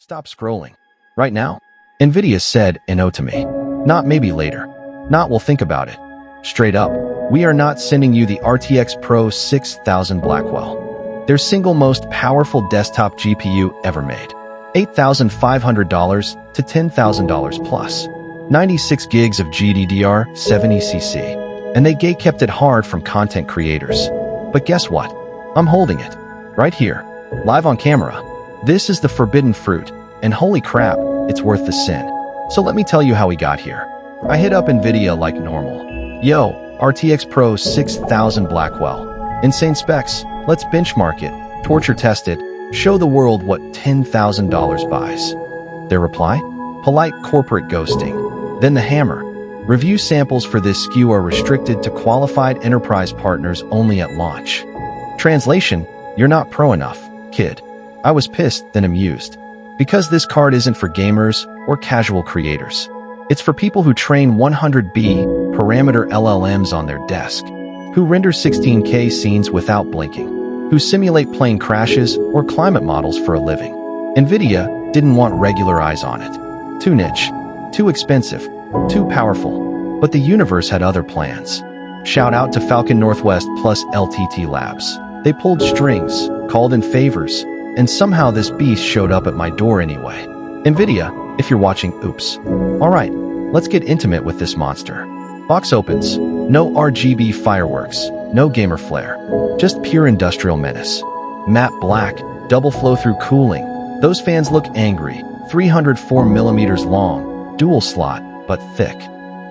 Stop scrolling. Right now? NVIDIA said no to me. Not maybe later. Not we'll think about it. Straight up, we are not sending you the RTX Pro 6000 Blackwell. Their single most powerful desktop GPU ever made. $8,500 to $10,000 plus. 96 gigs of GDDR7 and they kept it hard from content creators. But guess what? I'm holding it. Right here. Live on camera. This is the forbidden fruit, and holy crap, it's worth the sin. So let me tell you how we got here. I hit up NVIDIA like normal. Yo, RTX Pro 6000 Blackwell. Insane specs, let's benchmark it, torture test it, show the world what $10,000 buys. Their reply? Polite corporate ghosting. Then the hammer. Review samples for this SKU are restricted to qualified enterprise partners only at launch. Translation, you're not pro enough, kid. I was pissed, then amused. Because this card isn't for gamers or casual creators. It's for people who train 100B parameter LLMs on their desk, who render 16K scenes without blinking, who simulate plane crashes or climate models for a living. NVIDIA didn't want regular eyes on it. Too niche, too expensive, too powerful. But the universe had other plans. Shout out to Falcon Northwest plus LTT Labs. They pulled strings, called in favors, and somehow this beast showed up at my door anyway. NVIDIA, if you're watching, oops. Alright, let's get intimate with this monster. Box opens. No RGB fireworks, no gamer flare. Just pure industrial menace. Matte black, double flow-through cooling. Those fans look angry. 304mm long, dual slot, but thick.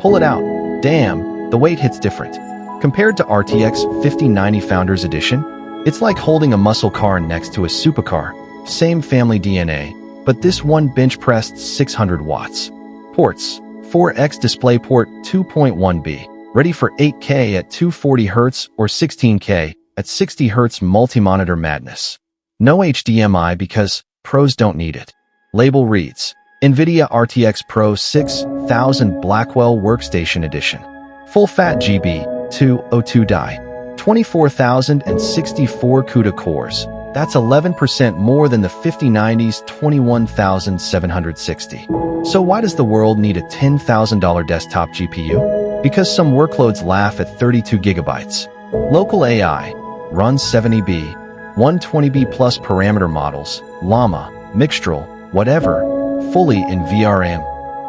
Pull it out. Damn, the weight hits different. Compared to RTX 5090 Founders Edition, it's like holding a muscle car next to a supercar. Same family DNA, but this one bench-pressed 600 watts. Ports, 4x DisplayPort 2.1b, ready for 8K at 240Hz or 16K at 60Hz multi-monitor madness. No HDMI because pros don't need it. Label reads, NVIDIA RTX Pro 6000 Blackwell Workstation Edition. Full Fat GB, 202 die. 24,064 CUDA cores. That's 11% more than the 5090's 21,760. So why does the world need a $10,000 desktop GPU? Because some workloads laugh at 32 gigabytes. Local AI, runs 70B, 120B plus parameter models, Llama, Mixtral, whatever, fully in VRM.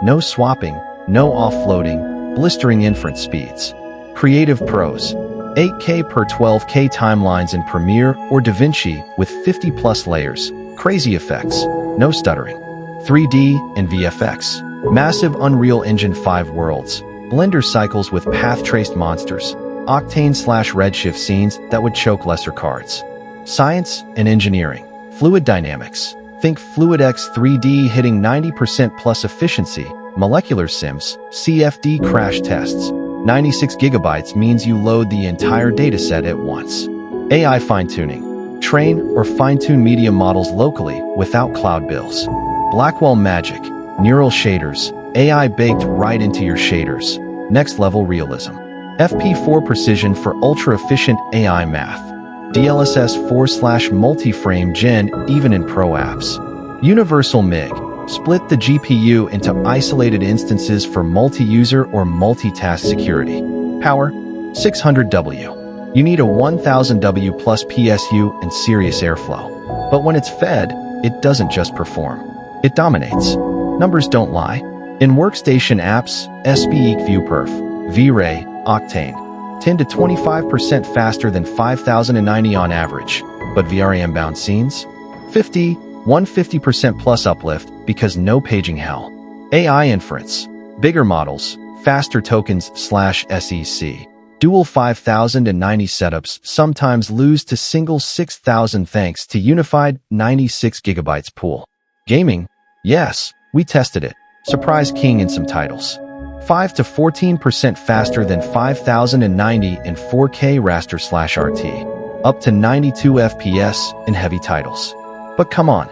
No swapping, no offloading, blistering inference speeds. Creative pros. 8K per 12K timelines in Premiere or DaVinci with 50 plus layers, crazy effects, no stuttering. 3D and VFX, massive Unreal Engine 5 worlds, Blender cycles with path-traced monsters, Octane/Redshift scenes that would choke lesser cards. Science and engineering, fluid dynamics, think FluidX 3D hitting 90% plus efficiency, molecular sims, CFD crash tests. 96 gigabytes means you load the entire dataset at once. AI fine-tuning. Train or fine-tune media models locally without cloud bills. Blackwell magic. Neural shaders. AI baked right into your shaders. Next-level realism. FP4 precision for ultra-efficient AI math. DLSS 4/multi-frame gen even in pro apps. Universal MIG. Split the GPU into isolated instances for multi-user or multitask security. Power, 600W. You need a 1000W plus PSU and serious airflow. But when it's fed, it doesn't just perform. It dominates. Numbers don't lie. In workstation apps, SBE ViewPerf, V-Ray, Octane, 10 to 25% faster than 5090 on average. But VRM-bound scenes? 150% plus uplift because no paging hell. AI inference. Bigger models, faster tokens/SEC. Dual 5090 setups sometimes lose to single 6000 thanks to unified 96 gigabytes pool. Gaming? Yes, we tested it. Surprise king in some titles. 5 to 14% faster than 5090 in 4K raster/RT. Up to 92 FPS in heavy titles. But come on.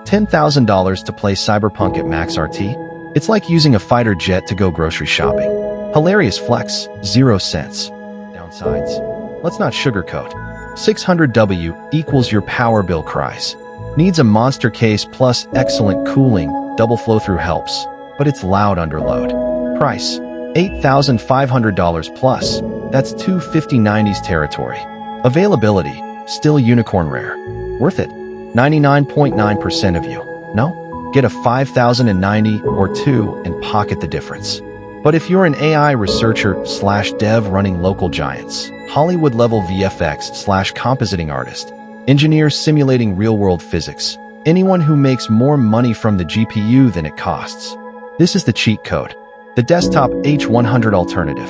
$10,000 to play Cyberpunk at max RT? It's like using a fighter jet to go grocery shopping. Hilarious flex, 0 cents. Downsides? Let's not sugarcoat. 600W equals your power bill cries. Needs a monster case plus excellent cooling, double flow-through helps, but it's loud under load. Price: $8,500 plus. That's $250,090s territory. Availability: still unicorn rare. Worth it? 99.9% of you. No? Get a $5,090 or $2 and pocket the difference. But if you're an AI researcher/dev running local giants, Hollywood-level VFX/compositing artist, engineers simulating real-world physics, anyone who makes more money from the GPU than it costs, this is the cheat code. The desktop H100 alternative.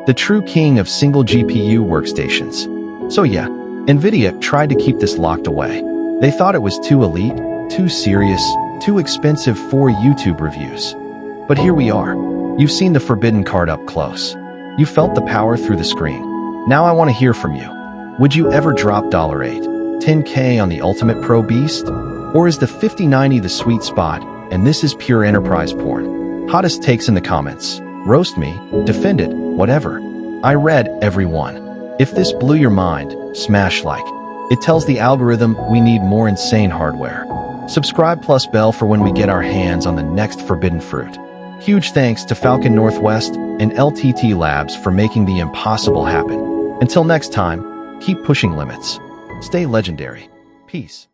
The true king of single GPU workstations. So yeah, NVIDIA tried to keep this locked away. They thought it was too elite, too serious, too expensive for YouTube reviews. But here we are. You've seen the forbidden card up close. You felt the power through the screen. Now I want to hear from you. Would you ever drop $8, $10K on the Ultimate Pro Beast? Or is the 5090 the sweet spot, and this is pure enterprise porn? Hottest takes in the comments. Roast me, defend it, whatever. I read every one. If this blew your mind, smash like. It tells the algorithm we need more insane hardware. Subscribe plus bell for when we get our hands on the next forbidden fruit. Huge thanks to Falcon Northwest and LTT Labs for making the impossible happen. Until next time, keep pushing limits. Stay legendary. Peace.